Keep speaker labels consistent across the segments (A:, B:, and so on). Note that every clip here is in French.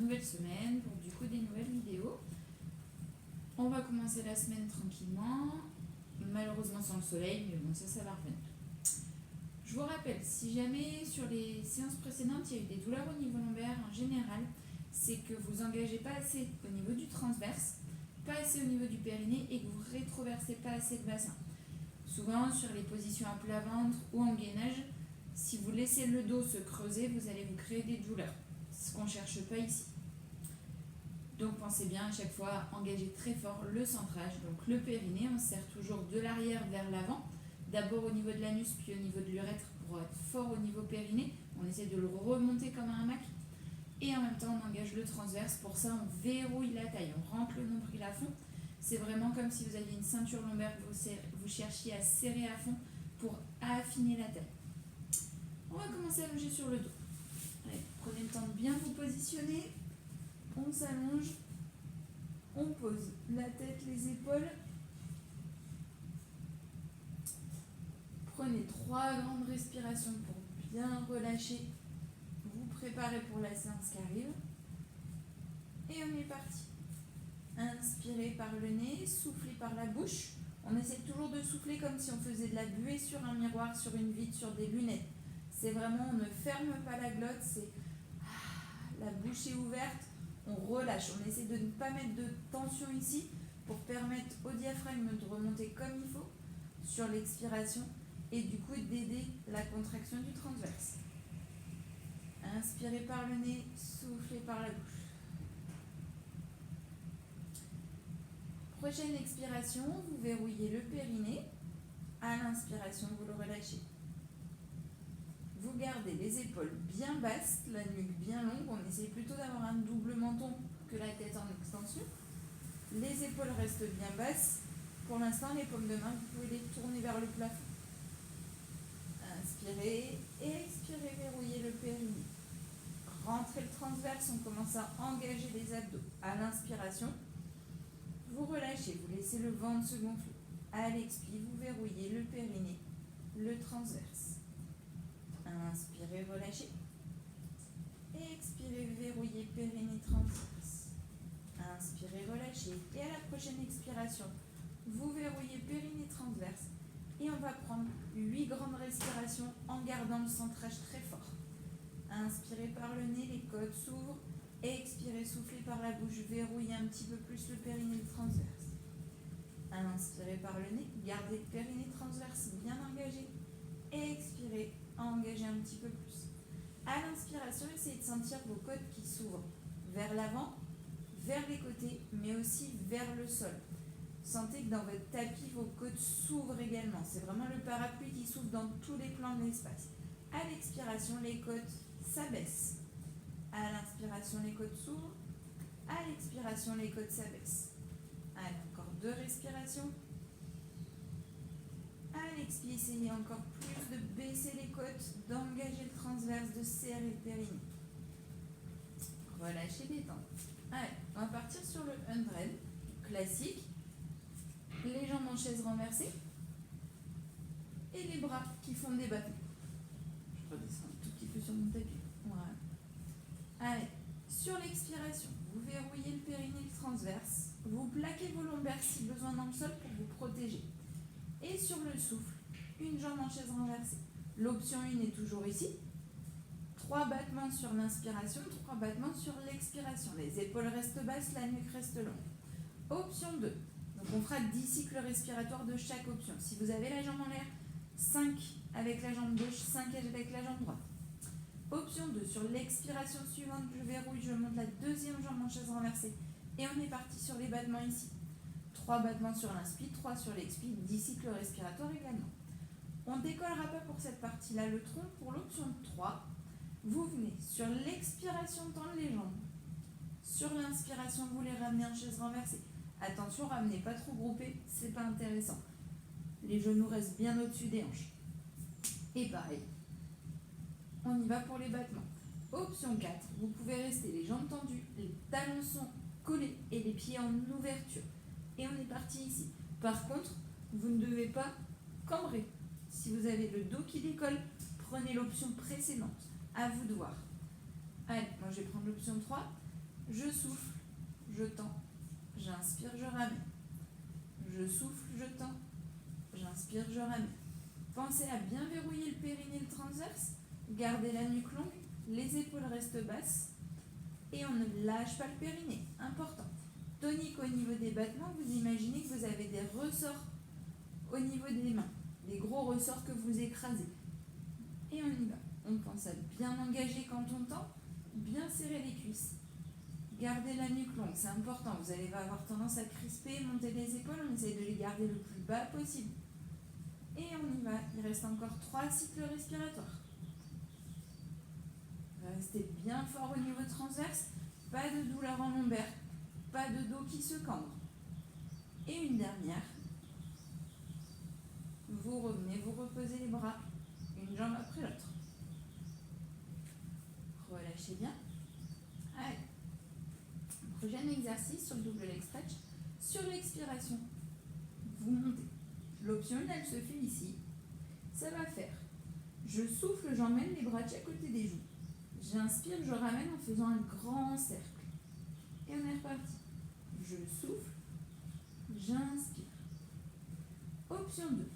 A: nouvelle semaine pour du coup des nouvelles vidéos. On va commencer la semaine tranquillement, malheureusement sans le soleil, mais bon ça va revenir. Je vous rappelle, si jamais sur les séances précédentes il y a eu des douleurs au niveau lombaire en général, c'est que vous engagez pas assez au niveau du transverse, pas assez au niveau du périnée et que vous rétroversez pas assez le bassin. Souvent sur les positions à plat ventre ou en gainage, si vous laissez le dos se creuser, vous allez vous créer des douleurs, ce qu'on ne cherche pas ici. Donc pensez bien à chaque fois à engager très fort le centrage, donc le périnée, on se serre toujours de l'arrière vers l'avant, d'abord au niveau de l'anus puis au niveau de l'urètre pour être fort au niveau périnée, on essaie de le remonter comme un hamac et en même temps on engage le transverse, pour ça on verrouille la taille, on rentre le nombril à fond, c'est vraiment comme si vous aviez une ceinture lombaire que vous cherchiez à serrer à fond pour affiner la taille. On va commencer à allonger sur le dos. Allez, prenez le temps de bien vous positionner. On s'allonge. On pose la tête, les épaules. Prenez 3 grandes respirations pour bien relâcher. Vous préparez pour la séance qui arrive. Et on est parti. Inspirez par le nez, soufflez par la bouche. On essaie toujours de souffler comme si on faisait de la buée sur un miroir, sur une vitre, sur des lunettes. C'est vraiment, on ne ferme pas la glotte, c'est la bouche est ouverte, on relâche. On essaie de ne pas mettre de tension ici pour permettre au diaphragme de remonter comme il faut sur l'expiration et du coup d'aider la contraction du transverse. Inspirez par le nez, soufflez par la bouche. Prochaine expiration, vous verrouillez le périnée. À l'inspiration, vous le relâchez. Vous gardez les épaules bien basses, la nuque bien longue. On essaie plutôt d'avoir un double menton que la tête en extension. Les épaules restent bien basses. Pour l'instant, les paumes de main, vous pouvez les tourner vers le plafond. Inspirez et expirez, verrouillez le périnée. Rentrez le transverse, on commence à engager les abdos. À l'inspiration, vous relâchez, vous laissez le ventre se gonfler. À l'expire, vous verrouillez le périnée, le transverse. Inspirez, relâchez. Expirez, verrouillez, périnée, transverse. Inspirez, relâchez. Et à la prochaine expiration, vous verrouillez périnée, transverse. Et on va prendre 8 grandes respirations en gardant le centrage très fort. Inspirez par le nez, les côtes s'ouvrent. Expirez, soufflez par la bouche, verrouillez un petit peu plus le périnée, le transverse. Inspirez par le nez, gardez le périnée transverse bien engagé. Expirez, engagez un petit peu plus. À l'inspiration, essayez de sentir vos côtes qui s'ouvrent vers l'avant, vers les côtés, mais aussi vers le sol. Sentez que dans votre tapis, vos côtes s'ouvrent également. C'est vraiment le parapluie qui s'ouvre dans tous les plans de l'espace. À l'expiration, les côtes s'abaissent. À l'inspiration, les côtes s'ouvrent. À l'expiration, les côtes s'abaissent. Allez, encore 2 respirations. À l'expire, essayez encore plus de baisser les côtes, d'engager le transverse, de serrer le périnée. Relâchez les dents. Allez, on va partir sur le 100, classique. Les jambes en chaise renversée. Et les bras qui font des battements. Je redescends un tout petit peu sur mon tapis. Voilà. Allez, sur l'expiration, vous verrouillez le périnée, le transverse. Vous plaquez vos lombaires si besoin dans le sol pour vous protéger. Et sur le souffle, une jambe en chaise renversée. L'option 1 est toujours ici. 3 battements sur l'inspiration, 3 battements sur l'expiration. Les épaules restent basses, la nuque reste longue. Option 2. Donc on fera 10 cycles respiratoires de chaque option. Si vous avez la jambe en l'air, 5 avec la jambe gauche, 5 avec la jambe droite. Option 2. Sur l'expiration suivante, je verrouille, je monte la deuxième jambe en chaise renversée. Et on est parti sur les battements ici. 3 battements sur l'inspire, 3 sur l'expire, 10 cycles respiratoires également. On ne décollera pas pour cette partie-là le tronc. Pour l'option 3, vous venez sur l'expiration tendre les jambes. Sur l'inspiration, vous les ramenez en chaise renversée. Attention, ramenez pas trop groupé, c'est pas intéressant. Les genoux restent bien au-dessus des hanches. Et pareil, on y va pour les battements. Option 4, vous pouvez rester les jambes tendues, les talons sont collés et les pieds en ouverture. Et on est parti ici. Par contre, vous ne devez pas cambrer. Si vous avez le dos qui décolle, prenez l'option précédente. À vous de voir. Allez, moi je vais prendre l'option 3. Je souffle, je tends, j'inspire, je ramène. Je souffle, je tends, j'inspire, je ramène. Pensez à bien verrouiller le périnée et le transverse. Gardez la nuque longue, les épaules restent basses et on ne lâche pas le périnée. Important. Tonique au niveau des battements, vous imaginez que vous avez des ressorts au niveau des mains, des gros ressorts que vous écrasez. Et on y va. On pense à bien engager quand on tend, bien serrer les cuisses. Gardez la nuque longue, c'est important. Vous allez avoir tendance à crisper, monter les épaules. On essaie de les garder le plus bas possible. Et on y va. Il reste encore 3 cycles respiratoires. Restez bien fort au niveau transverse. Pas de douleur en lombaire. Pas de dos qui se cambre. Et une dernière. Vous revenez, vous reposez les bras, une jambe après l'autre. Relâchez bien. Allez. Prochain exercice sur le double leg stretch. Sur l'expiration, vous montez. L'option 1, elle se fait ici. Ça va faire. Je souffle, j'emmène les bras de chaque côté des joues. J'inspire, je ramène en faisant un grand cercle. Et on est reparti. Je souffle, j'inspire. Option 2.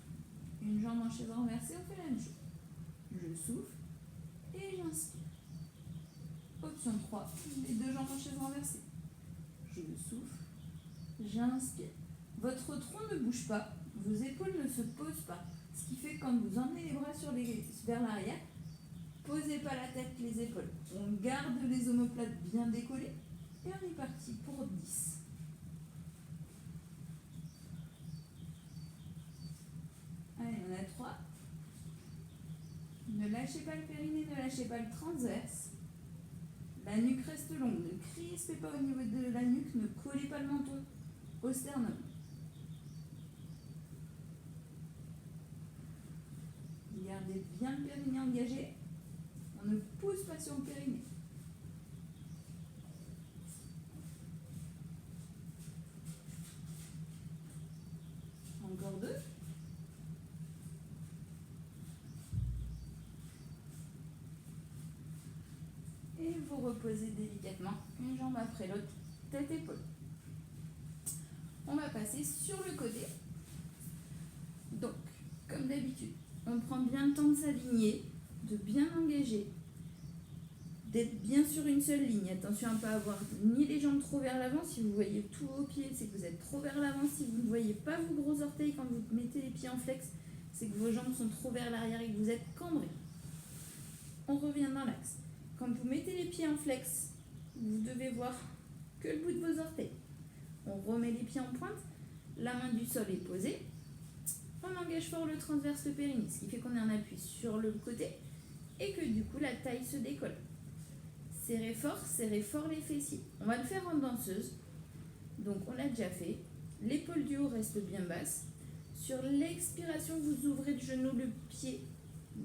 A: Une jambe en chaise renversée, on fait la même chose. Je souffle et j'inspire. Option 3. Les 2 jambes en chaise renversée. Je souffle, j'inspire. Votre tronc ne bouge pas, vos épaules ne se posent pas. Ce qui fait que quand vous emmenez les bras vers l'arrière, posez pas la tête, les épaules. On garde les omoplates bien décollées et on est parti pour 10. Allez, on a 3. Ne lâchez pas le périnée, ne lâchez pas le transverse. La nuque reste longue, ne crispez pas au niveau de la nuque, ne collez pas le menton au sternum. Gardez bien le périnée engagé. On ne pousse pas sur le périnée. Encore 2. Et vous reposez délicatement, une jambe après l'autre, tête-épaule. On va passer sur le côté. Donc, comme d'habitude, on prend bien le temps de s'aligner, de bien engager, d'être bien sur une seule ligne. Attention à ne pas avoir ni les jambes trop vers l'avant. Si vous voyez tout au pied, c'est que vous êtes trop vers l'avant. Si vous ne voyez pas vos gros orteils quand vous mettez les pieds en flex, c'est que vos jambes sont trop vers l'arrière et que vous êtes cambré. On revient dans l'axe. Quand vous mettez les pieds en flex, vous devez voir que le bout de vos orteils. On remet les pieds en pointe, la main du sol est posée. On engage fort le transverse, le périnée, ce qui fait qu'on est en appui sur le côté et que du coup la taille se décolle. Serrez fort les fessiers. On va le faire en danseuse. Donc on l'a déjà fait. L'épaule du haut reste bien basse. Sur l'expiration, vous ouvrez le genou, le pied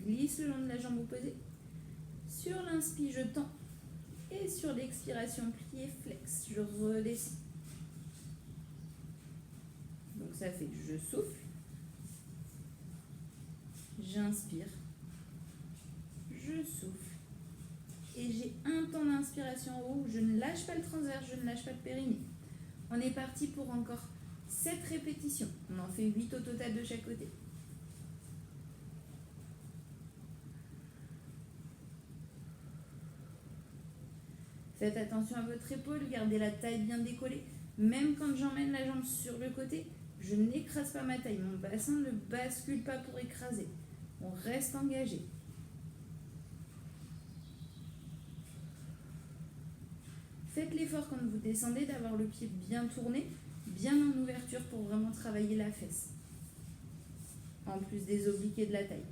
A: glisse le long de la jambe opposée. Sur l'inspire, je tends. Et sur l'expiration, plié, flex, je redescends. Donc ça fait que je souffle. J'inspire. Je souffle. Et j'ai un temps d'inspiration en haut. Je ne lâche pas le transverse, je ne lâche pas le périnée. On est parti pour encore 7 répétitions. On en fait 8 au total de chaque côté. Faites attention à votre épaule, gardez la taille bien décollée. Même quand j'emmène la jambe sur le côté, je n'écrase pas ma taille. Mon bassin ne bascule pas pour écraser. On reste engagé. Faites l'effort quand vous descendez d'avoir le pied bien tourné, bien en ouverture pour vraiment travailler la fesse. En plus des obliques et de la taille.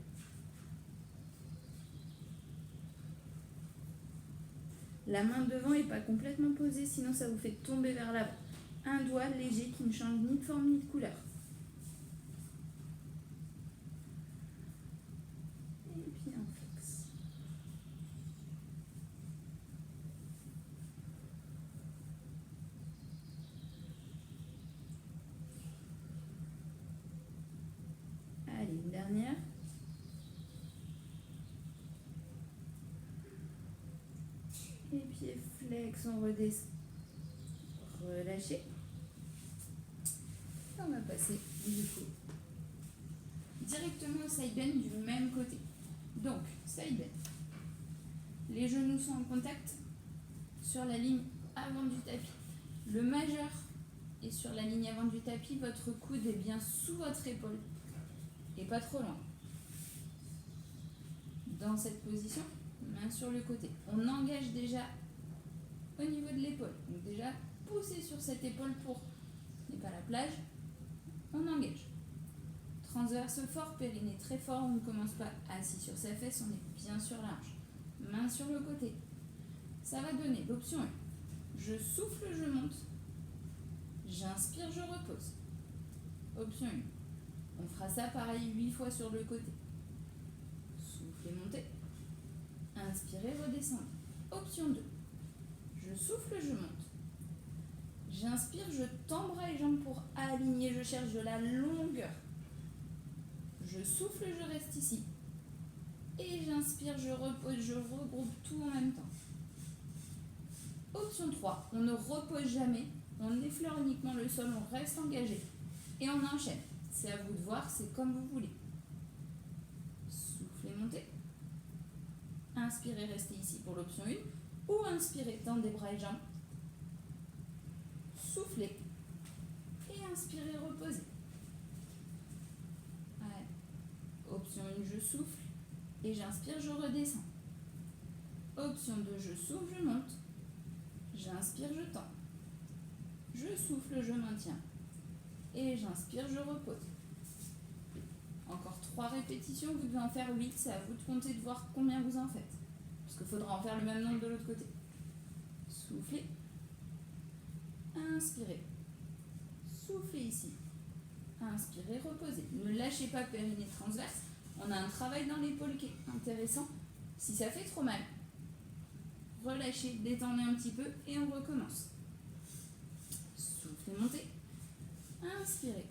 A: La main devant n'est pas complètement posée, sinon ça vous fait tomber vers l'avant. Un doigt léger qui ne change ni de forme ni de couleur. Et puis un flex. Allez, une dernière. Et puis flex, on redescend. relâchez. Et on va passer du coup directement au side bend du même côté. Donc, side bend. Les genoux sont en contact sur la ligne avant du tapis. Le majeur est sur la ligne avant du tapis. Votre coude est bien sous votre épaule et pas trop loin. Dans cette position, main sur le côté. On engage déjà au niveau de l'épaule. Donc déjà, poussez sur cette épaule pour n'est pas la plage. On engage. Transverse fort, périnée très fort. On ne commence pas assis sur sa fesse, on est bien sur la hanche. Main sur le côté. Ça va donner l'option 1. Je souffle, je monte. J'inspire, je repose. Option 1. On fera ça pareil 8 fois sur le côté. Soufflez, montez. Inspirez, redescendez. Option 2. Je souffle, je monte. J'inspire, je tends bras et jambes pour aligner, je cherche de la longueur. Je souffle, je reste ici. Et j'inspire, je repose, je regroupe tout en même temps. Option 3. On ne repose jamais. On effleure uniquement le sol, on reste engagé. Et on enchaîne. C'est à vous de voir, c'est comme vous voulez. Soufflez, montez. Inspirez, restez ici pour l'option 1. Ou inspirez, tendez bras et jambes. Soufflez. Et inspirez, reposez. Allez. Option 1, je souffle. Et j'inspire, je redescends. Option 2, je souffle, je monte. J'inspire, je tends. Je souffle, je maintiens. Et j'inspire, je repose. Encore 3 répétitions, vous devez en faire 8. C'est à vous de compter, de voir combien vous en faites. Parce qu'il faudra en faire le même nombre de l'autre côté. Soufflez. Inspirez. Soufflez ici. Inspirez, reposez. Ne lâchez pas périnée transverse. On a un travail dans l'épaule qui est intéressant. Si ça fait trop mal, relâchez, détendez un petit peu et on recommence. Soufflez, montez. Inspirez.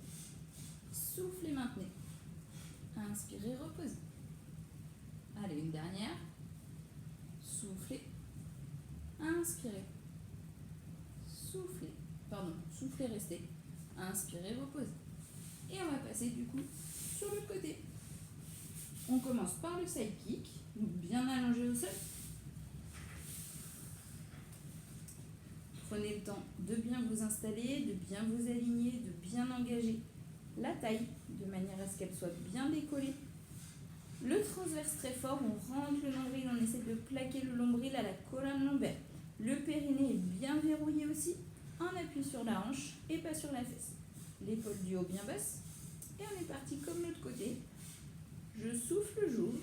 A: Soufflez, maintenez. Inspirez, reposez. Allez, une dernière. Soufflez. Inspirez. Soufflez. Pardon, soufflez, restez. Inspirez, reposez. Et on va passer du coup sur le côté. On commence par le side kick, donc bien allongé au sol. Prenez le temps de bien vous installer, de bien vous aligner, de bien engager la taille de manière à ce qu'elle soit bien décollée. Le transverse très fort, on rentre le nombril, on essaie de plaquer le nombril à la colonne lombaire. Le périnée est bien verrouillé aussi, on appuie sur la hanche et pas sur la fesse. L'épaule du haut bien basse. Et on est parti comme l'autre côté. Je souffle, j'ouvre.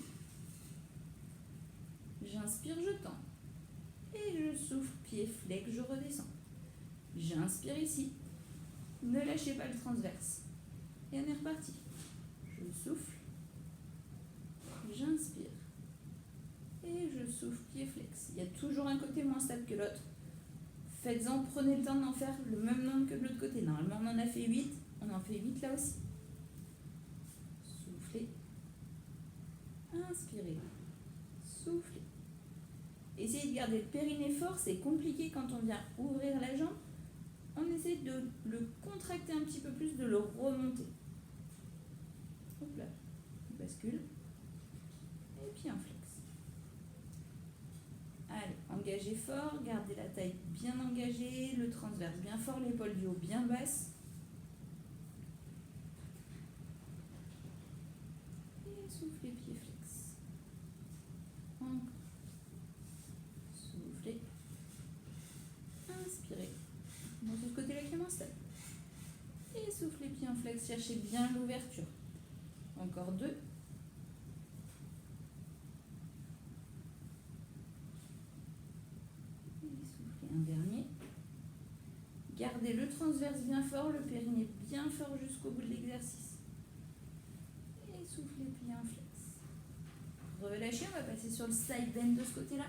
A: J'inspire, je tends. Et je souffle, pied flex, je redescends. J'inspire ici. Ne lâchez pas le transverse. Et on est reparti. Je souffle. J'inspire. Et je souffle, pied flex. Il y a toujours un côté moins stable que l'autre. Faites-en, prenez le temps d'en faire le même nombre que de l'autre côté. Normalement, on en a fait 8. On en fait 8 là aussi. Soufflez. Inspirez. Soufflez. Essayez de garder le périnée fort. C'est compliqué quand on vient ouvrir la jambe. On essaie de le contracter un petit peu plus, de le remonter. Hop là. On bascule. Et puis un flex. Allez, engagez fort, gardez la taille bien engagée, le transverse bien fort, l'épaule du haut bien basse. Et soufflez, pied flex. Encore. Soufflez. Inspirez. Bon, de ce côté-là qui est moins stable. Et soufflez, pied en flex, cherchez bien l'ouverture. Encore 2. Un dernier. Gardez le transverse bien fort, le périnée bien fort jusqu'au bout de l'exercice. Et soufflez, pliez un flex. Relâchez, on va passer sur le side bend de ce côté-là.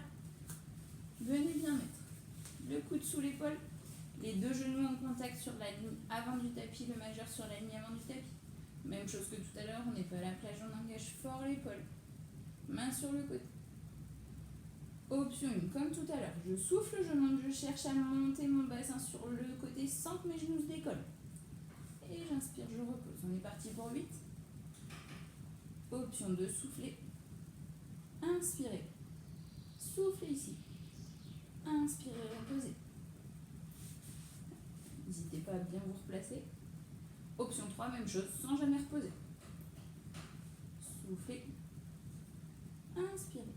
A: Venez bien mettre le coude sous l'épaule, les deux genoux en contact sur la ligne avant du tapis, le majeur sur la ligne avant du tapis. Même chose que tout à l'heure, on n'est pas à la plage, on engage fort l'épaule. Main sur le côté. Option 1, comme tout à l'heure, je souffle, je monte, je cherche à monter mon bassin sur le côté sans que mes genoux se décollent. Et j'inspire, je repose. On est parti pour 8. Option 2, souffler. Inspirez. Soufflez ici. Inspirez, reposez. N'hésitez pas à bien vous replacer. Option 3, même chose, sans jamais reposer. Soufflez. Inspirez.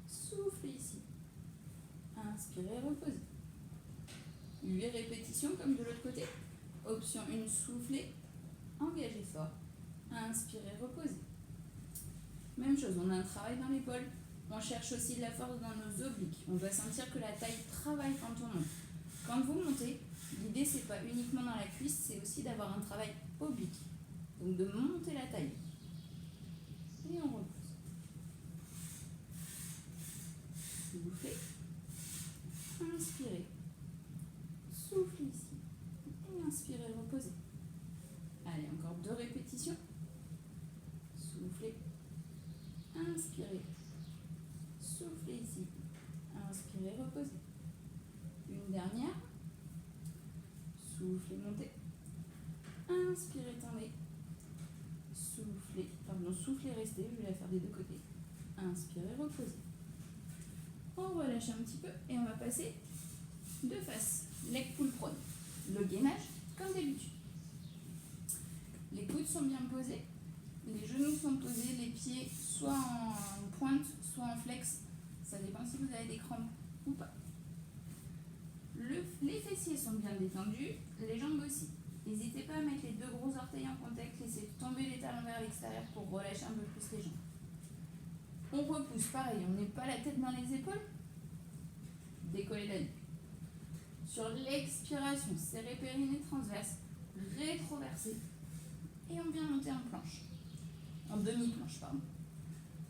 A: Soufflez ici. Inspirez, reposez. 8 répétitions comme de l'autre côté. Option 1, soufflez. Engagez fort. Inspirez, reposez. Même chose, on a un travail dans l'épaule. On cherche aussi de la force dans nos obliques. On doit sentir que la taille travaille quand on monte. Quand vous montez, l'idée c'est pas uniquement dans la cuisse, c'est aussi d'avoir un travail oblique. Donc de monter la taille. Et on repose. Soufflez. Inspirez. Soufflez ici. Et inspirez, reposez. Allez, encore 2 répétitions. Soufflez. Inspirez. Soufflez ici. Inspirez, reposez. Une dernière. Soufflez, montez. Inspirez, tendez. Soufflez, restez. Je vais la faire des deux côtés. Inspirez, reposez. On relâche un petit peu et on va passer de face. Leg pull prone. Le gainage comme d'habitude. Les coudes sont bien posés. Les genoux sont posés. Les pieds soit en pointe, soit en flex. Ça dépend si vous avez des crampes ou pas. Les fessiers sont bien détendus. Les jambes aussi. N'hésitez pas à mettre les 2 gros orteils en contact. Laissez tomber les talons vers l'extérieur pour relâcher un peu plus les jambes. On repousse, pareil, on n'est pas la tête dans les épaules. Décollez la nuque. Sur l'expiration, serrez périnée transverse, rétroversé. Et on vient monter en planche. En demi-planche, pardon.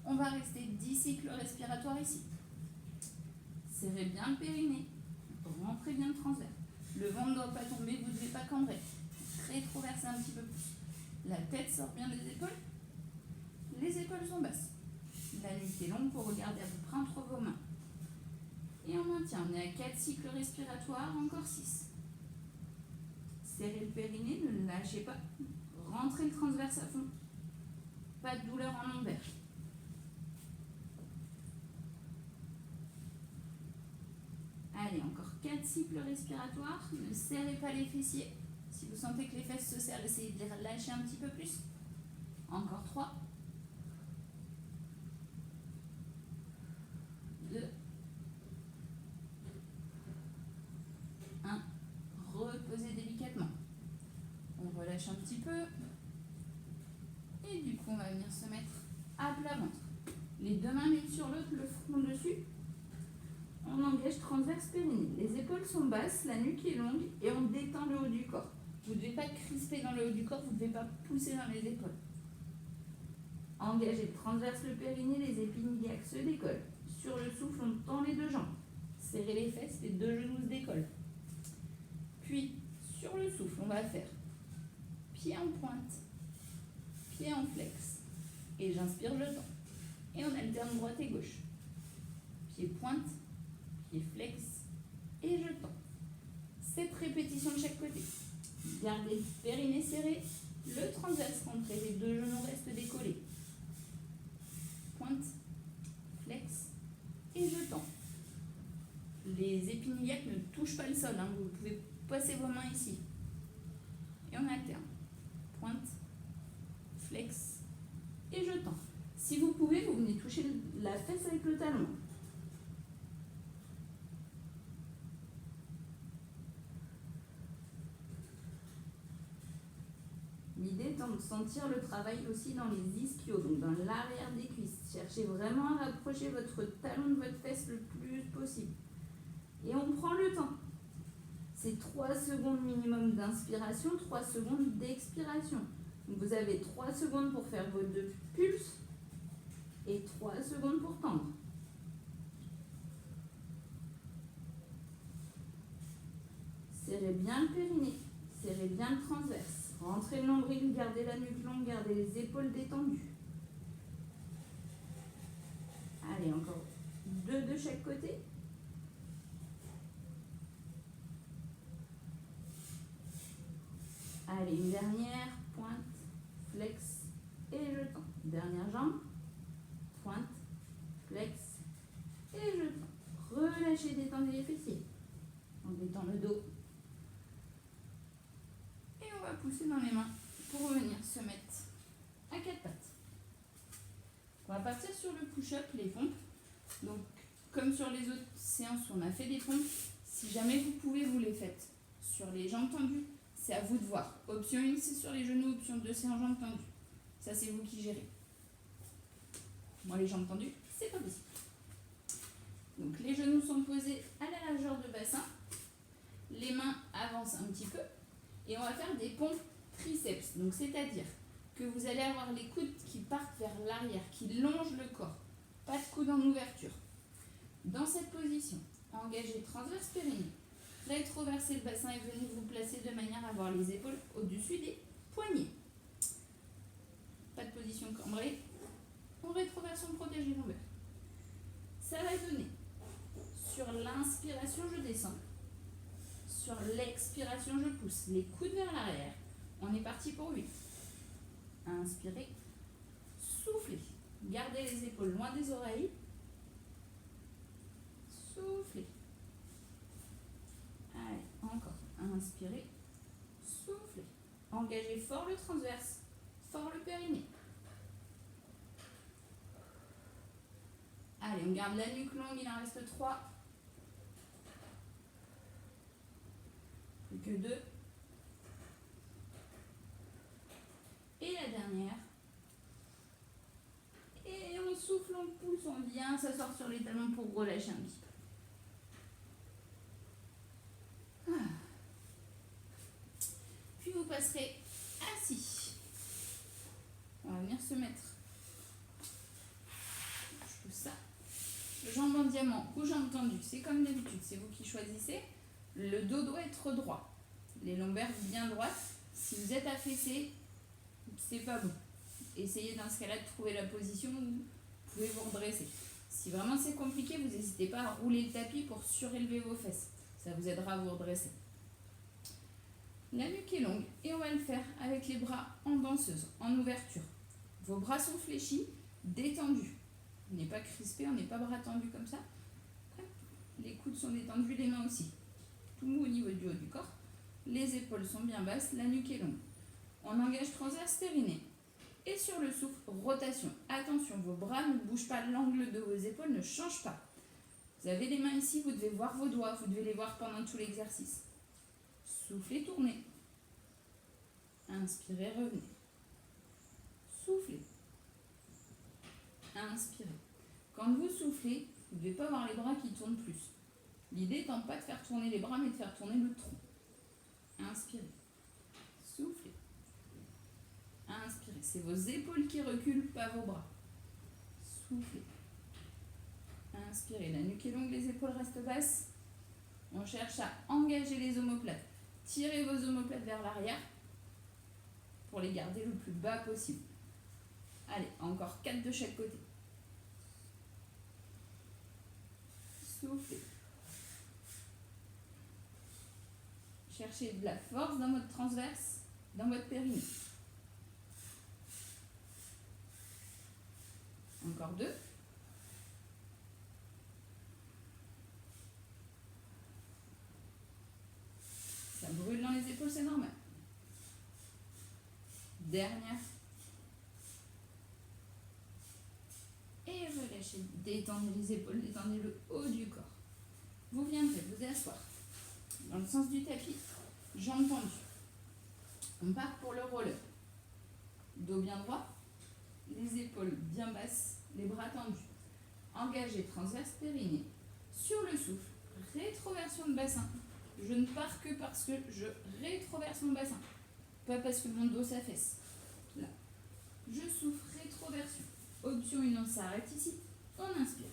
A: On va rester 10 cycles respiratoires ici. Serrez bien le périnée. Rentrez bien le transverse. Le ventre ne doit pas tomber, vous ne devez pas cambrer. Rétroversez un petit peu plus. La tête sort bien des épaules. Les épaules sont basses. La nuque est longue pour regarder à peu près entre vos mains. Et on maintient. On est à 4 cycles respiratoires, encore 6. Serrez le périnée, ne le lâchez pas. Rentrez le transverse à fond. Pas de douleur en lombaire. Allez, encore 4 cycles respiratoires. Ne serrez pas les fessiers. Si vous sentez que les fesses se serrent, essayez de les relâcher un petit peu plus. Encore 3. 2. 1. Reposez délicatement. On relâche un petit peu. Et du coup, on va venir se mettre à plat ventre. Les 2 mains l'une sur l'autre, le front dessus. On engage transverse périnée. Les épaules sont basses, la nuque est longue et on détend le haut du corps. Vous ne devez pas crisper dans le haut du corps, vous ne devez pas pousser dans les épaules. Engagez transverse le périnée, les épines iliaques se décollent. Sur le souffle, on tend les 2 jambes. Serrez les fesses, les 2 genoux se décollent. Puis, sur le souffle, on va faire pied en pointe, pied en flex. Et j'inspire, je tends. Et on alterne droite et gauche. Pied pointe, pied flex. Et je tends. 7 répétitions de chaque côté. Gardez le périnée serré, le transverse rentré, les 2 genoux restent décollés. Pointe, flex, et je tends. Les épines iliaques ne touchent pas le sol, hein. Vous pouvez passer vos mains ici. Et on alterne. Pointe, flex, et je tends. Si vous pouvez, vous venez toucher la fesse avec le talon. L'idée étant de sentir le travail aussi dans les ischios, donc dans l'arrière des cuisses. Cherchez vraiment à rapprocher votre talon de votre fesse le plus possible. Et on prend le temps. C'est 3 secondes minimum d'inspiration, 3 secondes d'expiration. Donc vous avez 3 secondes pour faire vos 2 pulses et 3 secondes pour tendre. Serrez bien le périnée, serrez bien le transverse. Rentrez le nombril, gardez la nuque longue, gardez les épaules détendues. Allez, encore 2 de chaque côté. Allez, une dernière, pointe, flex et je tends. Dernière jambe, pointe, flex et je tends. Relâchez, détendez les fessiers. On détend le dos. Et on va pousser dans les mains pour revenir se mettre à quatre pattes. On va partir sur le push-up, les pompes. Donc, comme sur les autres séances où on a fait des pompes, si jamais vous pouvez, vous les faites sur les jambes tendues. C'est à vous de voir. Option 1, c'est sur les genoux. Option 2, c'est en jambes tendues. Ça, c'est vous qui gérez. Moi, les jambes tendues, c'est pas possible. Donc, les genoux sont posés à la largeur de bassin. Les mains avancent un petit peu. Et on va faire des pompes triceps. Donc, c'est-à-dire que vous allez avoir les coudes qui partent vers l'arrière, qui longent le corps. Pas de coude en ouverture. Dans cette position, engagez transverse périnée. Rétroversez le bassin et venez vous placer de manière à avoir les épaules au-dessus des poignets. Pas de position cambrée. En rétroversion, protégez l'ombaire. Ça va donner, sur l'inspiration, je descends. Sur l'expiration, je pousse. Les coudes vers l'arrière. On est parti pour 8. Inspirez. Soufflez. Gardez les épaules loin des oreilles. Soufflez. Allez, encore. Inspirez. Soufflez. Engagez fort le transverse. Fort le périnée. Allez, on garde la nuque longue, il en reste 3. Plus que 2. Et la dernière. Et on souffle, on pousse, on vient s'asseoir sur les talons pour relâcher un petit peu. Puis vous passerez assis. On va venir se mettre. Je pousse ça. Jambes en diamant ou jambes tendues, c'est comme d'habitude, c'est vous qui choisissez. Le dos doit être droit. Les lombaires bien droites. Si vous êtes affaissé, c'est pas bon. Essayez dans ce cas-là de trouver la position où vous pouvez vous redresser. Si vraiment c'est compliqué, vous n'hésitez pas à rouler le tapis pour surélever vos fesses. Ça vous aidera à vous redresser. La nuque est longue et on va le faire avec les bras en danseuse, en ouverture. Vos bras sont fléchis, détendus. On n'est pas crispé, on n'est pas bras tendus comme ça. Les coudes sont détendus, les mains aussi. Tout mou au niveau du haut du corps. Les épaules sont bien basses, la nuque est longue. On engage transverse périnée. Et sur le souffle, rotation. Attention, vos bras ne bougent pas, l'angle de vos épaules ne change pas. Vous avez les mains ici, vous devez voir vos doigts, vous devez les voir pendant tout l'exercice. Soufflez, tournez. Inspirez, revenez. Soufflez. Inspirez. Quand vous soufflez, vous ne devez pas avoir les bras qui tournent plus. L'idée étant pas de faire tourner les bras, mais de faire tourner le tronc. Inspirez. Soufflez. Inspirez. C'est vos épaules qui reculent, pas vos bras. Soufflez. Inspirez. La nuque est longue, les épaules restent basses. On cherche à engager les omoplates. Tirez vos omoplates vers l'arrière pour les garder le plus bas possible. Allez, encore 4 de chaque côté. Soufflez. Cherchez de la force dans votre transverse, dans votre périnée. Encore 2. Ça brûle dans les épaules, c'est normal. Dernière. Et relâchez. Détendez les épaules, détendez le haut du corps. Vous viendrez vous asseoir dans le sens du tapis, jambes tendues. On part pour le roller. Dos bien droit, les épaules bien basses, les bras tendus. Engagez transverse périnée. Sur le souffle, rétroversion de bassin. Je ne pars que parce que je rétroverse mon bassin. Pas parce que mon dos s'affaisse. Là. Je souffle, rétroversion. Option 1, on s'arrête ici. On inspire.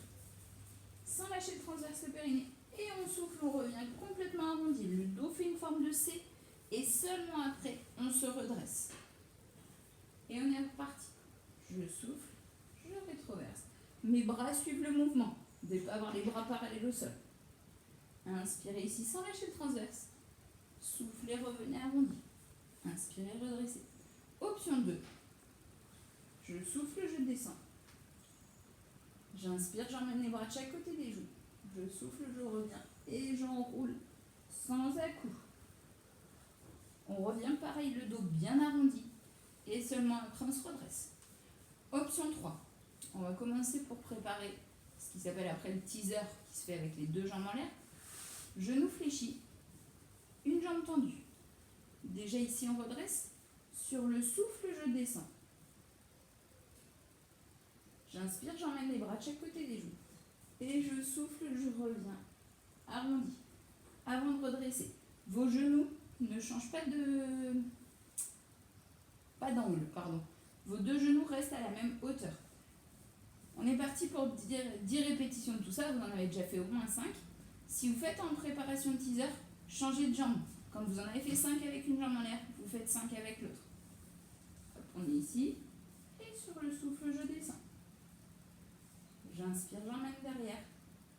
A: Sans lâcher le transverse périnée. Et on souffle, on revient complètement arrondi. Le dos fait une forme de C. Et seulement après, on se redresse. Et on est reparti. Je souffle, je rétroverse. Mes bras suivent le mouvement. Vous devez pas avoir les bras parallèles au sol. Inspirez ici sans lâcher le transverse. Soufflez, revenez arrondi. Inspirez, redressez. Option 2. Je souffle, je descends. J'inspire, j'emmène les bras de chaque côté des joues. Je souffle, je reviens et j'enroule sans à-coups. On revient pareil, le dos bien arrondi et seulement après on se redresse. Option 3. On va commencer pour préparer ce qui s'appelle après le teaser qui se fait avec les deux jambes en l'air. Genoux fléchis, une jambe tendue. Déjà ici on redresse. Sur le souffle, je descends. J'inspire, j'emmène les bras de chaque côté des joues. Et je souffle, je reviens. Arrondi. Avant de redresser, vos genoux ne changent pas d'angle, pardon. Vos deux genoux restent à la même hauteur. On est parti pour 10 répétitions de tout ça, vous en avez déjà fait au moins 5. Si vous faites en préparation de teaser, changez de jambe. Quand vous en avez fait 5 avec une jambe en l'air, vous faites 5 avec l'autre. On est ici, et sur le souffle, je descends. J'inspire, j'emmène derrière.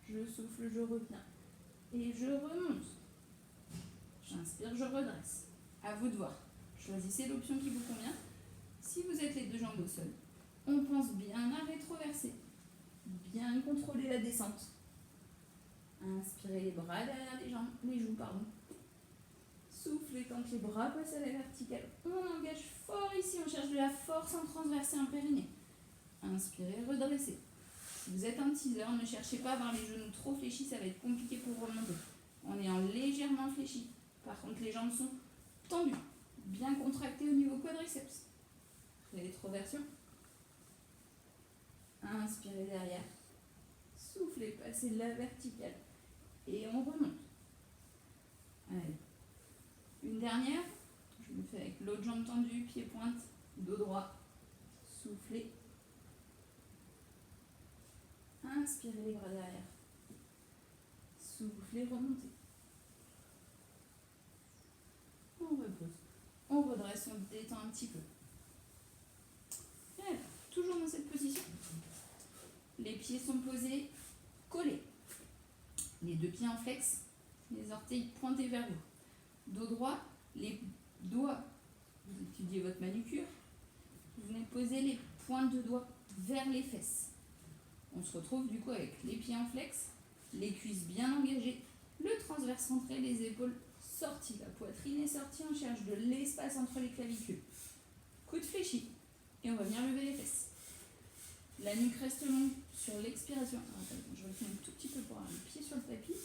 A: Je souffle, je reviens. Et je remonte. J'inspire, je redresse. À vous de voir. Choisissez l'option qui vous convient. Si vous êtes les deux jambes au sol, on pense bien à rétroverser. Bien contrôler la descente. Inspirez les bras derrière les joues. Soufflez quand les bras passent à la verticale. On engage fort ici, on cherche de la force en transverse et en périnée. Inspirez, redressez. Si vous êtes un teaser, ne cherchez pas à avoir les genoux trop fléchis, ça va être compliqué pour remonter. On est en légèrement fléchi. Par contre, les jambes sont tendues, bien contractées au niveau quadriceps. Rétroversion. Inspirez derrière. Soufflez, passez de la verticale. Et on remonte. Allez. Une dernière. Je me fais avec l'autre jambe tendue, pied pointe, dos droit. Soufflez. Inspirez les bras derrière. Soufflez, remontez. On repose. On redresse, on détend un petit peu. Et alors, toujours dans cette position. Les pieds sont posés, collés. Les deux pieds en flex, les orteils pointés vers vous. Dos droit, les doigts, vous étudiez votre manucure. Vous venez poser les pointes de doigts vers les fesses. On se retrouve du coup avec les pieds en flex, les cuisses bien engagées, le transverse centré, les épaules sorties, la poitrine est sortie, on cherche de l'espace entre les clavicules. Coude fléchi, et on va venir lever les fesses. La nuque reste longue sur l'expiration. Je refais un tout petit peu pour avoir le pied sur le tapis.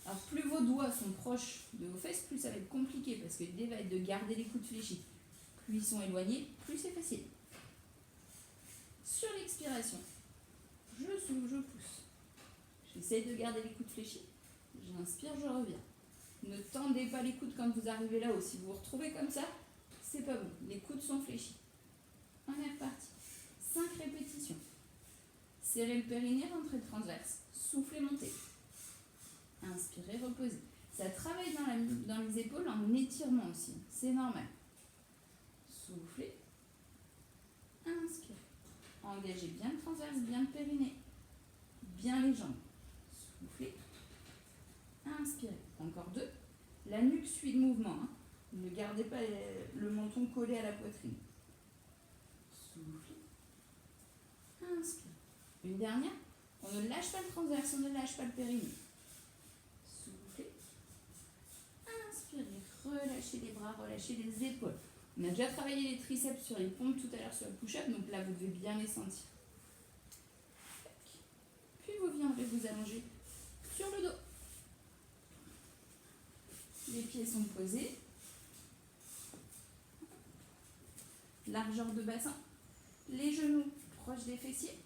A: Alors plus vos doigts sont proches de vos fesses, plus ça va être compliqué parce que l'idée va être de garder les coudes fléchis. Plus ils sont éloignés, plus c'est facile. Sur l'expiration, je souffle, je pousse. J'essaie de garder les coudes fléchis. J'inspire, je reviens. Ne tendez pas les coudes quand vous arrivez là-haut. Si vous vous retrouvez comme ça, c'est pas bon. Les coudes sont fléchis. On est reparti. 5 répétitions. Serrez le périnée, rentrez le transverse. Soufflez, montez. Inspirez, reposez. Ça travaille dans les épaules en étirement aussi. C'est normal. Soufflez. Inspirez. Engagez bien le transverse, bien le périnée. Bien les jambes. Soufflez. Inspirez. Encore 2. La nuque suit le mouvement. Ne gardez pas le menton collé à la poitrine. Soufflez. Inspirez. Une dernière. On ne lâche pas le transverse, on ne lâche pas le périnée. Soufflez. Inspirez. Relâchez les bras, relâchez les épaules. On a déjà travaillé les triceps sur les pompes tout à l'heure sur le push-up, donc là vous devez bien les sentir. Puis vous viendrez vous allonger sur le dos. Les pieds sont posés. Largeur de bassin. Les genoux proches des fessiers.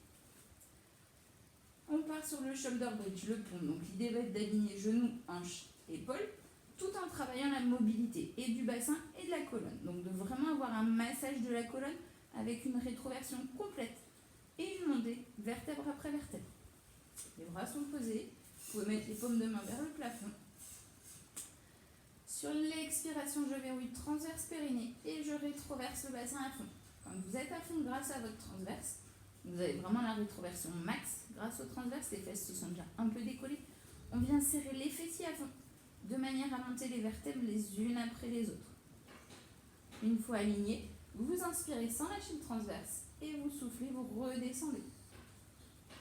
A: On part sur le shoulder bridge, le pont. Donc l'idée va être d'aligner genoux, hanches, épaules, tout en travaillant la mobilité et du bassin et de la colonne. Donc de vraiment avoir un massage de la colonne avec une rétroversion complète et une montée vertèbre après vertèbre. Les bras sont posés. Vous pouvez mettre les paumes de main vers le plafond. Sur l'expiration, je verrouille transverse périnée et je rétroverse le bassin à fond. Quand vous êtes à fond grâce à votre transverse, Vous avez vraiment la rétroversion max. Grâce au transverse, les fesses se sont déjà un peu décollées. On vient serrer les fessiers à fond, de manière à monter les vertèbres les unes après les autres. Une fois alignés, vous inspirez sans lâcher le transverse et vous soufflez, vous redescendez.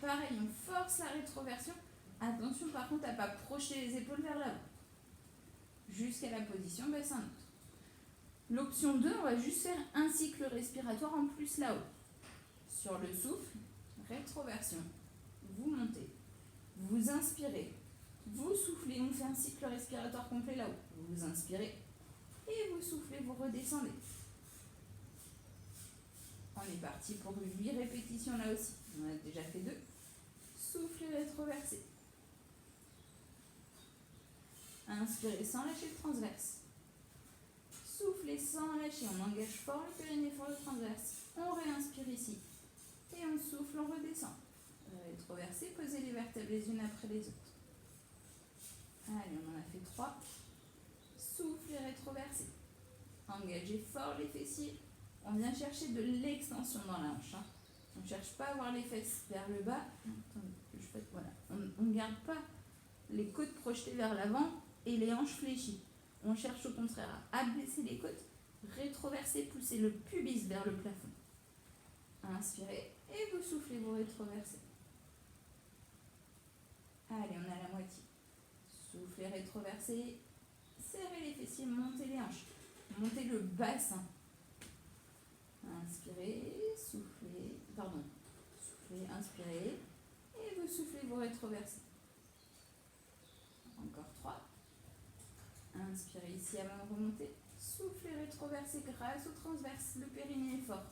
A: Pareil, on force la rétroversion. Attention par contre à ne pas projeter les épaules vers l'avant. Jusqu'à la position bassin neutre. L'option 2, on va juste faire un cycle respiratoire en plus là-haut. Sur le souffle, rétroversion, vous montez, vous inspirez, vous soufflez, on fait un cycle respiratoire complet là-haut. Vous inspirez et vous soufflez, vous redescendez. On est parti pour 8 répétitions là aussi. On a déjà fait 2. Soufflez, rétroversez. Inspirez sans lâcher le transverse. Soufflez sans lâcher. On engage fort le périnée, fort le transverse. On réinspire ici. Et on souffle, on redescend. Rétroversez, posez les vertèbres les unes après les autres. Allez, on en a fait 3. Soufflez, rétroversez. Engagez fort les fessiers. On vient chercher de l'extension dans la hanche. On ne cherche pas à avoir les fesses vers le bas. Voilà. On ne garde pas les côtes projetées vers l'avant et les hanches fléchies. On cherche au contraire à abaisser les côtes, rétroverser, pousser le pubis vers le plafond. Inspirez et vous soufflez, vous rétroversez. Allez, on a la moitié. Soufflez, rétroversez. Serrez les fessiers, montez les hanches. Montez le bassin. Inspirez, soufflez, inspirez, et vous soufflez, vous rétroversez. Encore 3. Inspirez ici avant de remonter. Soufflez, rétroversez grâce au transverse, le périnée est fort.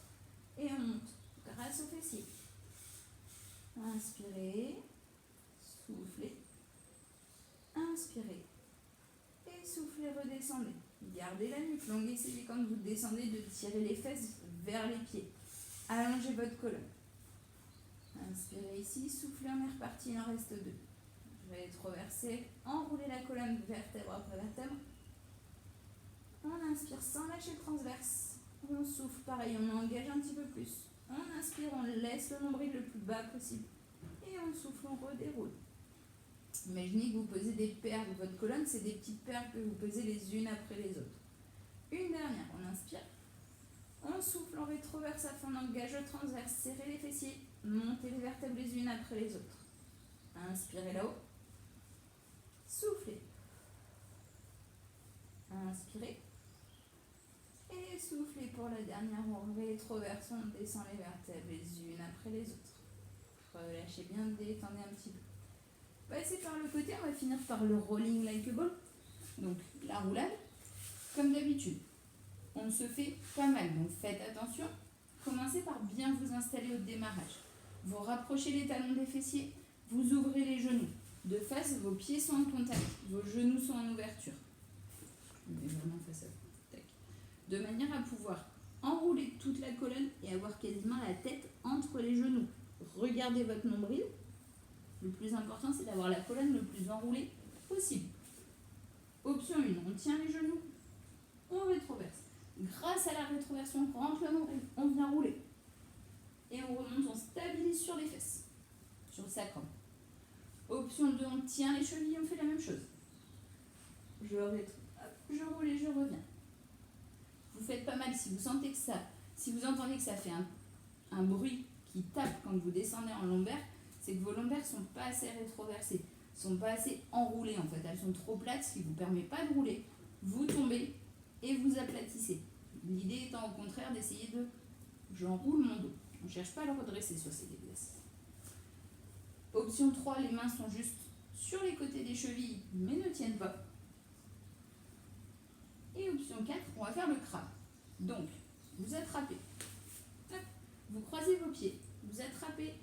A: Et on monte grâce au fessier. Inspirez, soufflez, inspirez, et soufflez, redescendez. Gardez la nuque longue, essayez quand vous descendez de tirer les fesses vers les pieds. Allongez votre colonne. Inspirez ici, soufflez, on est reparti, il en reste 2. Rétroversez, enroulez la colonne vertèbre après vertèbre. On inspire sans lâcher le transverse. On souffle, pareil, on engage un petit peu plus. On inspire, on laisse le nombril le plus bas possible. Et on souffle, on redéroule. Imaginez que vous posez des perles. Votre colonne, c'est des petites perles que vous posez les unes après les autres. Une dernière, on inspire. On souffle, on rétroverse à fond, on engage le transverse. Serrez les fessiers, montez les vertèbres les unes après les autres. Inspirez là-haut. Soufflez. Inspirez. Et soufflez pour la dernière. On rétroverse, on descend les vertèbres les unes après les autres. Relâchez bien, détendez un petit peu. Passez par le côté, on va finir par le rolling like a ball. Donc la roulade, comme d'habitude. On se fait pas mal, donc faites attention. Commencez par bien vous installer au démarrage. Vous rapprochez les talons des fessiers, vous ouvrez les genoux. De face, vos pieds sont en contact, vos genoux sont en ouverture. Mais vraiment face à vous. De manière à pouvoir enrouler toute la colonne et avoir quasiment la tête entre les genoux. Regardez votre nombril. Le plus important, c'est d'avoir la colonne le plus enroulée possible. Option 1, on tient les genoux, on rétroverse. Grâce à la rétroversion, on rentre le nombril, on vient rouler. Et on remonte, on stabilise sur les fesses, sur le sacrum. Option 2, on tient les chevilles, on fait la même chose. Je roule et je reviens. Vous faites pas mal si vous sentez que ça, si vous entendez que ça fait un bruit qui tape quand vous descendez en lombaire, c'est que vos lombaires ne sont pas assez rétroversées, ne sont pas assez enroulées en fait. Elles sont trop plates, ce qui ne vous permet pas de rouler. Vous tombez et vous aplatissez. L'idée étant au contraire d'essayer de j'enroule mon dos. On ne cherche pas à le redresser sur ces exercices. Option 3, les mains sont juste sur les côtés des chevilles, mais ne tiennent pas. Et option 4, on va faire le crabe. Donc, vous attrapez. Hop, vous croisez vos pieds. Vous attrapez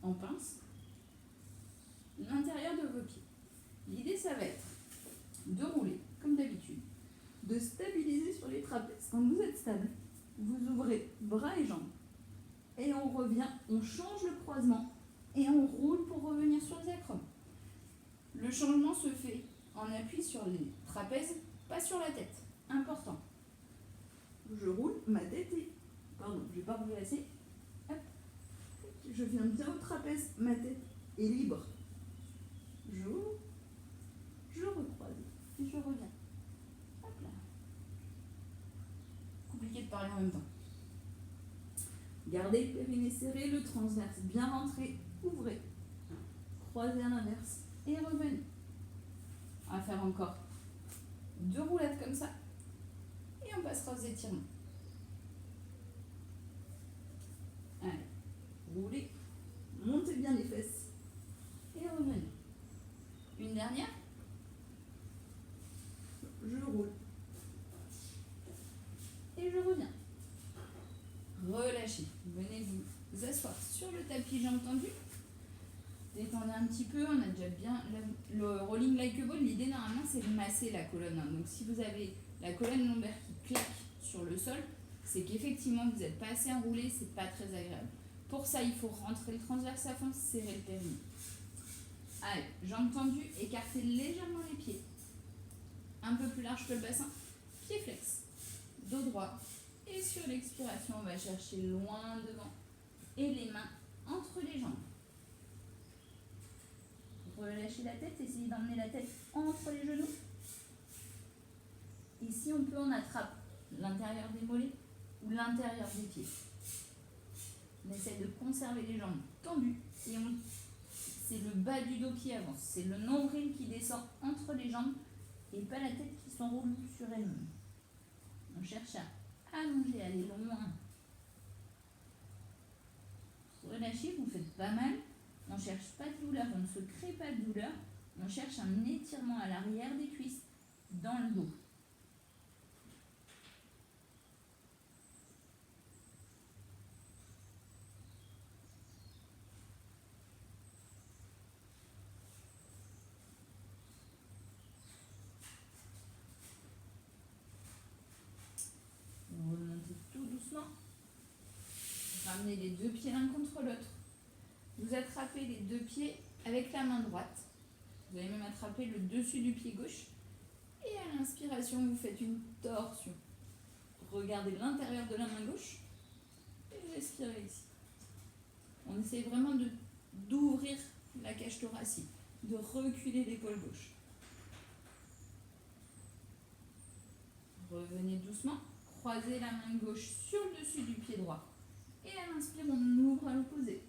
A: en pince l'intérieur de vos pieds. L'idée, ça va être de rouler, comme d'habitude, de stabiliser sur les trapèzes. Quand vous êtes stable, vous ouvrez bras et jambes. Et on revient, on change le croisement et on roule pour revenir sur le sacrum. Le changement se fait en appui sur les trapèzes, pas sur la tête. Important. Je roule, ma tête est... Pardon, je ne vais pas rouler assez. Hop. je viens bien au trapèze, ma tête est libre. J'ouvre, je recroise et je reviens. Hop là. Compliqué de parler en même temps. Gardez le périnée serré, le transverse bien rentré, ouvrez. Croisez à l'inverse et revenez. On va faire encore 2 roulades comme ça et on passera aux étirements. Allez, roulez, montez bien les fesses et revenez. Une dernière. Je roule et je reviens. Relâchez. Venez vous asseoir sur le tapis jambes tendues. Détendez un petit peu, on a déjà bien le rolling like a ball. L'idée normalement c'est de masser la colonne. Donc si vous avez la colonne lombaire qui claque sur le sol, c'est qu'effectivement vous n'êtes pas assez enroulé, c'est pas très agréable. Pour ça, il faut rentrer le transverse à fond, serrer le périnée. Allez, jambes tendues, écartez légèrement les pieds. Un peu plus large que le bassin, pied flex, dos droit. Et sur l'expiration, on va chercher loin devant. Et les mains entre les jambes. Relâchez la tête, essayez d'emmener la tête entre les genoux. Et si on peut, on attrape l'intérieur des mollets ou l'intérieur des pieds. On essaie de conserver les jambes tendues et c'est le bas du dos qui avance. C'est le nombril qui descend entre les jambes et pas la tête qui s'enroule sur elle-même. On cherche à allonger, aller loin. Relâchez, vous faites pas mal. On ne cherche pas de douleur, on ne se crée pas de douleur. On cherche un étirement à l'arrière des cuisses, dans le dos. On remonte tout doucement. Ramenez les 2 pieds l'un contre l'autre. Vous attrapez les 2 pieds avec la main droite. Vous allez même attraper le dessus du pied gauche. Et à l'inspiration, vous faites une torsion. Regardez l'intérieur de la main gauche. Et respirez ici. On essaie vraiment d'ouvrir la cage thoracique, de reculer l'épaule gauche. Revenez doucement. Croisez la main gauche sur le dessus du pied droit. Et à l'inspire, on ouvre à l'opposé.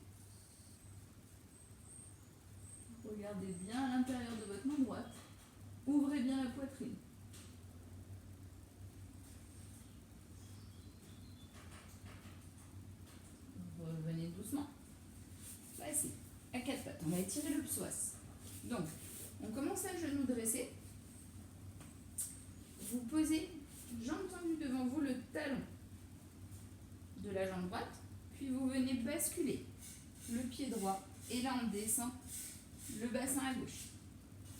A: Regardez bien à l'intérieur de votre main droite. Ouvrez bien la poitrine. Revenez doucement. Passez à 4 pattes. On va étirer le psoas. Donc, on commence à genoux dressés. Vous posez jambes tendues devant vous, le talon de la jambe droite. Puis vous venez basculer le pied droit. Et là, on descend le bassin à gauche.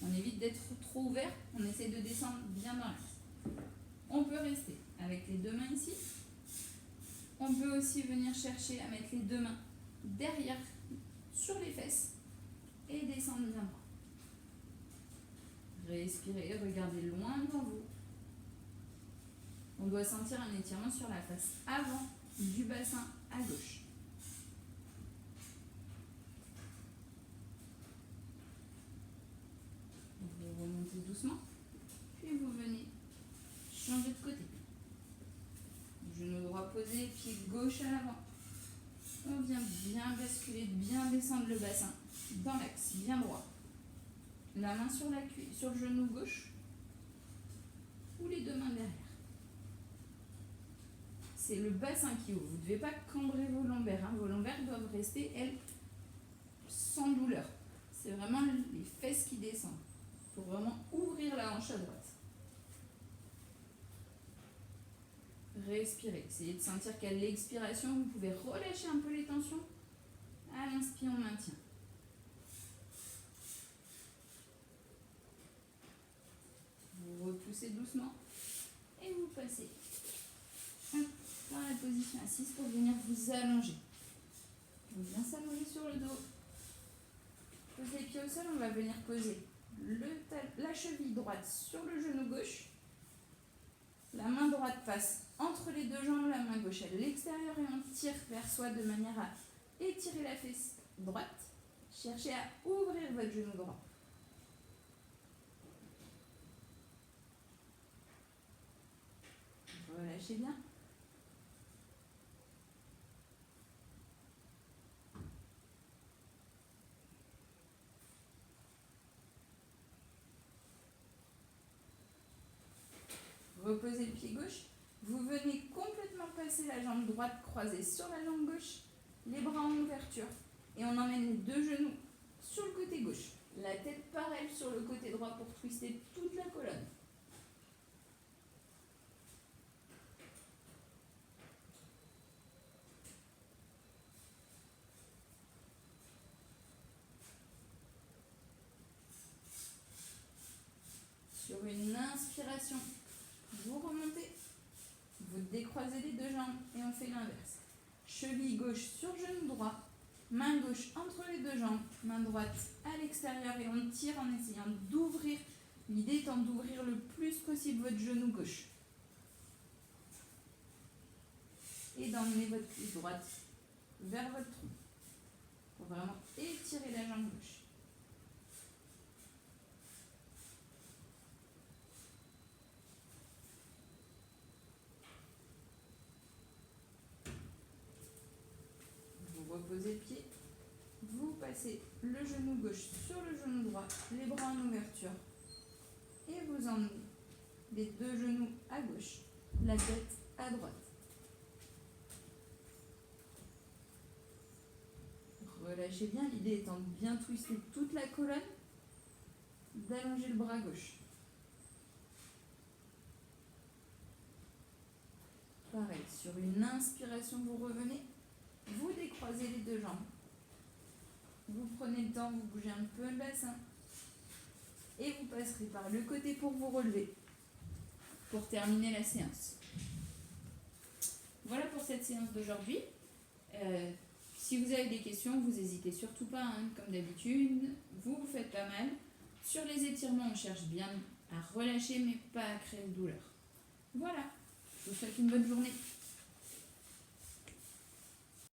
A: On évite d'être trop ouvert. On essaie de descendre bien dans l'axe. On peut rester avec les 2 mains ici. On peut aussi venir chercher à mettre les 2 mains derrière, sur les fesses. Et descendre bien droit. Respirez, regardez loin devant vous. On doit sentir un étirement sur la face avant du bassin à gauche. Vous remontez doucement, puis vous venez changer de côté. Genou droit posé, pied gauche à l'avant. On vient bien basculer, bien descendre le bassin dans l'axe, bien droit. La main sur la cuisse, sur le genou gauche ou les 2 mains derrière. C'est le bassin qui ouvre. Vous ne devez pas cambrer vos lombaires. Hein. Vos lombaires doivent rester, elles, sans douleur. C'est vraiment les fesses qui descendent. Il faut vraiment ouvrir la hanche à droite. Respirez. Essayez de sentir qu'à l'expiration, vous pouvez relâcher un peu les tensions. À l'inspire, on maintient. Vous repoussez doucement et vous passez dans la position assise pour venir vous allonger. Vous bien s'allonger sur le dos. Posez les pieds au sol, on va venir poser la cheville droite sur le genou gauche. La main droite passe entre les 2 jambes, la main gauche à l'extérieur et on tire vers soi de manière à étirez la fesse droite. Cherchez à ouvrir votre genou droit. Relâchez bien. Reposez le pied gauche. Vous venez complètement passer la jambe droite croisée sur la jambe gauche, les bras en ouverture. Et on emmène les deux genoux sur le côté gauche. La tête pareille sur le côté droit pour twister toute la colonne. Sur une inspiration, vous remontez, vous décroisez les deux jambes et on fait l'inverse. Cheville gauche sur genou droit, main gauche entre les deux jambes, main droite à l'extérieur et on tire en essayant d'ouvrir. L'idée étant d'ouvrir le plus possible votre genou gauche. Et d'emmener votre cuisse droite vers votre tronc pour vraiment étirer la jambe gauche. Vous reposez le pied, vous passez le genou gauche sur le genou droit, les bras en ouverture et vous emmenez les deux genoux à gauche, la tête à droite. Relâchez bien, l'idée étant de bien twister toute la colonne, d'allonger le bras gauche. Pareil, sur une inspiration, vous revenez, vous décroisez les deux jambes. Vous prenez le temps, vous bougez un peu le bassin et vous passerez par le côté pour vous relever pour terminer la séance. Voilà pour cette séance d'aujourd'hui. Si vous avez des questions, vous n'hésitez surtout pas, hein, comme d'habitude, vous faites pas mal. Sur les étirements, on cherche bien à relâcher mais pas à créer de douleur. Voilà, je vous souhaite une bonne journée.